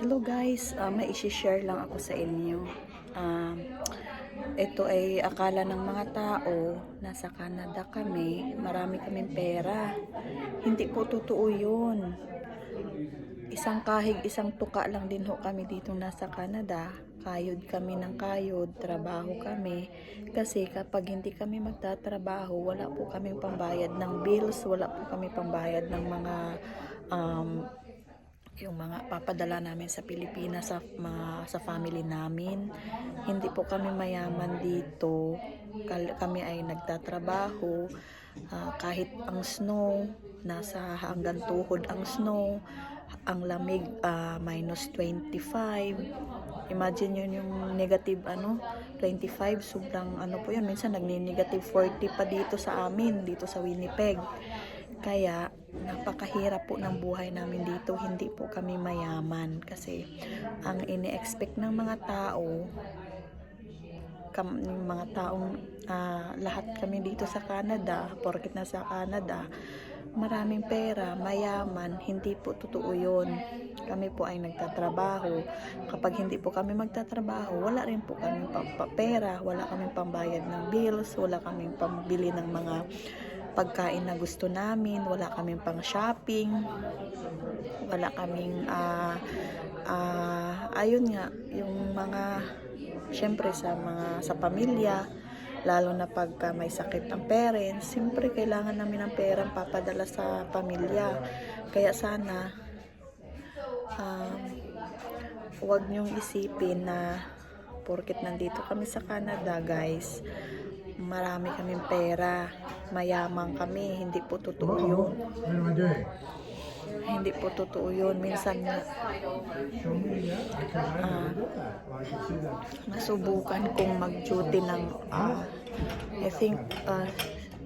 Hello guys, may isi-share lang ako sa inyo. Um, Ito ay akala ng mga tao, nasa Canada kami, marami kaming pera. Hindi po totoo yun. Isang kahig, isang tuka lang din ho kami dito nasa Canada. Kayod kami ng kayod, trabaho kami. Kasi kapag hindi kami magtatrabaho, wala po kaming pambayad ng bills, wala po kami pambayad ng mga um, yung mga papadala namin sa Pilipinas sa family namin. Hindi po kami mayaman dito. Kami ay nagtatrabaho. Kahit ang snow, nasa hanggang tuhod ang snow, ang lamig minus 25. Imagine yun yung negative 25, sobrang po yun. Minsan nagni-negative 40 pa dito sa amin, dito sa Winnipeg. Kaya napakahirap po ng buhay namin dito, hindi po kami mayaman kasi ang ini-expect ng mga tao, yung mga taong lahat kami dito sa Canada, porket nasa Canada, maraming pera, mayaman. Hindi po totoo yun. Kami po ay nagtatrabaho. Kapag hindi po kami magtatrabaho, wala rin po kami pera, wala kaming pambayad ng bills, wala kaming pambili ng mga pagkain na gusto namin, wala kaming pang shopping, wala kaming ayun nga, yung mga syempre sa pamilya, lalo na pagka may sakit ang parents, siyempre kailangan namin ng perang papadala sa pamilya. Kaya sana huwag niyong isipin na porket nandito kami sa Canada guys, marami kaming pera, mayaman kami. Hindi po totoo yun. Hindi po totoo yun. Minsan nasubukan kong mag-duty ng I think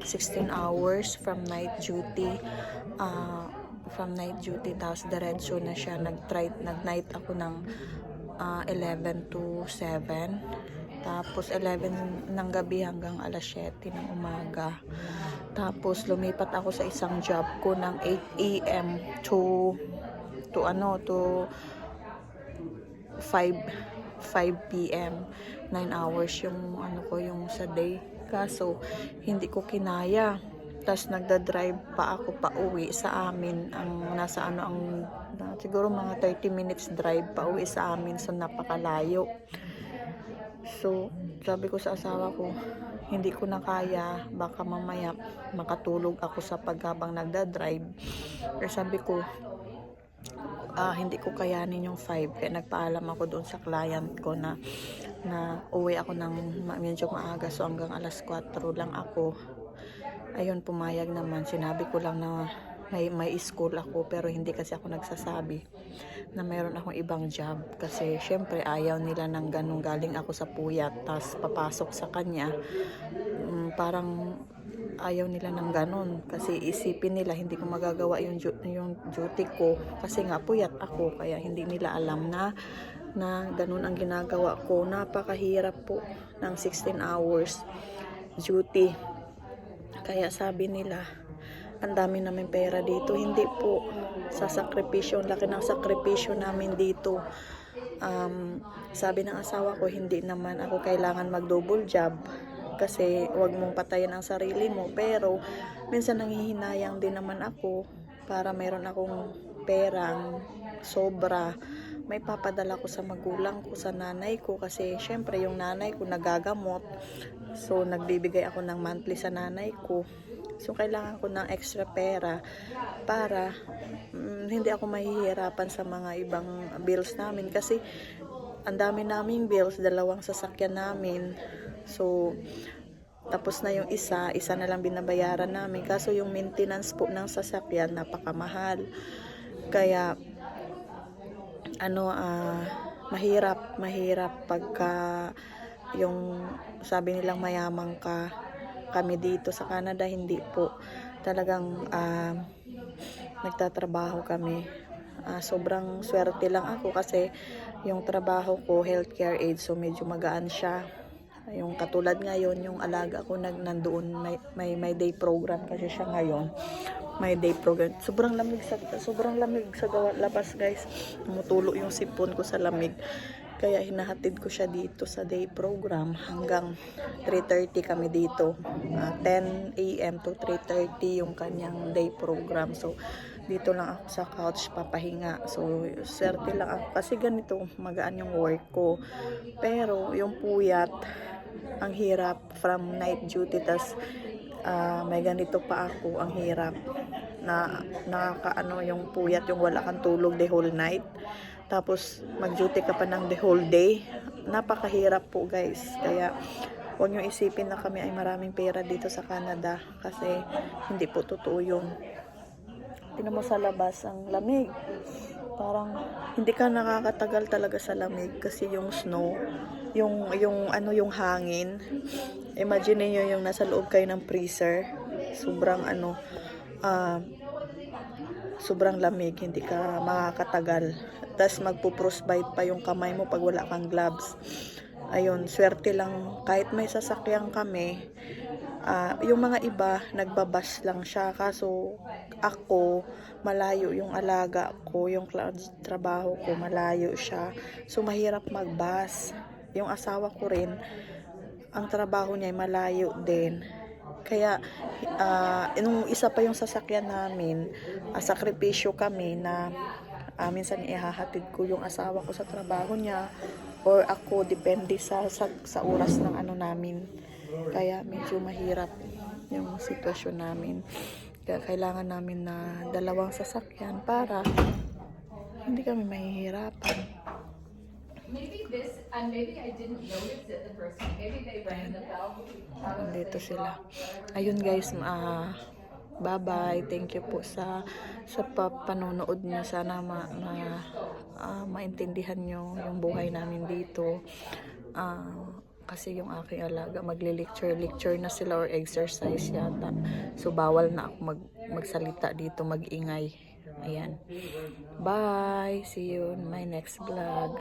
16 hours from night duty. Tapos diretso na siya. Nag-night ako ng 11 to 7. Tapos 11 ng gabi hanggang alas 7 ng umaga. Tapos lumipat ako sa isang job ko ng 8 a.m. to 5 p.m. 9 hours yung yung sa day. Kaso hindi ko kinaya. Tapos nagda-drive pa ako pa uwi sa amin. Ang nasa siguro mga 30 minutes drive pa uwi sa amin, so napakalayo. So, sabi ko sa asawa ko, hindi ko na kaya, baka mamaya makatulog ako sa paghabang nagda-drive. Pero sabi ko, hindi ko kayanin yung 5. Kaya nagpaalam ako doon sa client ko na uwi ako ng medyo maaga. So, hanggang alas 4 lang ako. Ayun, pumayag naman. Sinabi ko lang na may school ako, pero hindi kasi ako nagsasabi na mayroon akong ibang job kasi syempre ayaw nila ng ganun. Galing ako sa puyat tas papasok sa kanya, parang ayaw nila ng ganun kasi isipin nila hindi ko magagawa yung duty ko kasi nga puyat ako. Kaya hindi nila alam na ganun ang ginagawa ko. Napakahirap po ng 16 hours duty. Kaya sabi nila, ang dami namin pera dito. Hindi po, sa sakripisyo, laki ng sakripisyo namin dito. Sabi ng asawa ko, hindi naman ako kailangan mag-double job kasi wag mong patayin ang sarili mo. Pero minsan nanghihinayang din naman ako para mayroon akong perang sobra. May papadala ko sa magulang ko, sa nanay ko, kasi syempre yung nanay ko nagagamot. So nagbibigay ako ng monthly sa nanay ko. So kailangan ko ng extra pera para hindi ako mahihirapan sa mga ibang bills namin kasi ang dami naming bills, 2 sasakyan namin. So tapos na yung isa na lang binabayaran namin. Kaso yung maintenance po ng sasakyan napakamahal. Kaya mahirap pagka yung sabi nilang mayamang ka. Kami dito sa Canada hindi po, talagang nagtatrabaho kami. Sobrang swerte lang ako kasi yung trabaho ko healthcare aid, so medyo magaan siya. Yung katulad ngayon, yung alaga ko nandoon, may day program kasi siya ngayon. may day program. Sobrang lamig sa labas, guys. Tumutulo yung sipon ko sa lamig. Kaya hinahatid ko siya dito sa day program hanggang 3:30 kami dito. 10 a.m. to 3:30 yung kanyang day program. So, dito lang ako sa couch papahinga. So, swerte lang ako kasi ganito magaan yung work ko. Pero yung puyat, ang hirap from night duty, tas may ganito pa ako, ang hirap na nakakaano yung puyat, yung wala kang tulog the whole night, tapos mag-duty ka pa ng the whole day. Napakahirap po, guys. Kaya huwag nyo isipin na kami ay maraming pera dito sa Canada, kasi hindi po totoo yun. Tingnan mo sa labas, ang lamig. Parang hindi ka nakakatagal talaga sa lamig kasi yung snow, yung hangin. Imagine niyo yung nasa loob kayo ng freezer. Sobrang lamig, hindi ka makakatagal. Tapos magpo-frostbite pa yung kamay mo pag wala kang gloves. Ayun, swerte lang kahit may sasakyan kami. Yung mga iba nagbabas lang siya, kaso ako malayo yung alaga ko, yung trabaho ko malayo siya, so mahirap magbus. Yung asawa ko rin, ang trabaho niya ay malayo din, kaya nung isa pa yung sasakyan namin, sakripisyo kami na minsan ihahatid ko yung asawa ko sa trabaho niya or ako, depende sa oras ng ano namin. Kaya medyo mahirap yung sitwasyon namin. Kaya kailangan namin na dalawang sasakyan para hindi kami mahihirapan. Dito sila. Ayun, guys, bye-bye. Thank you po sa panonood niyo. Sana maintindihan niyo yung buhay namin dito. Kasi yung aking alaga magli-lecture na sila or exercise yata. So bawal na ako magsalita dito, mag-ingay. Ayan. Bye. See you in my next vlog.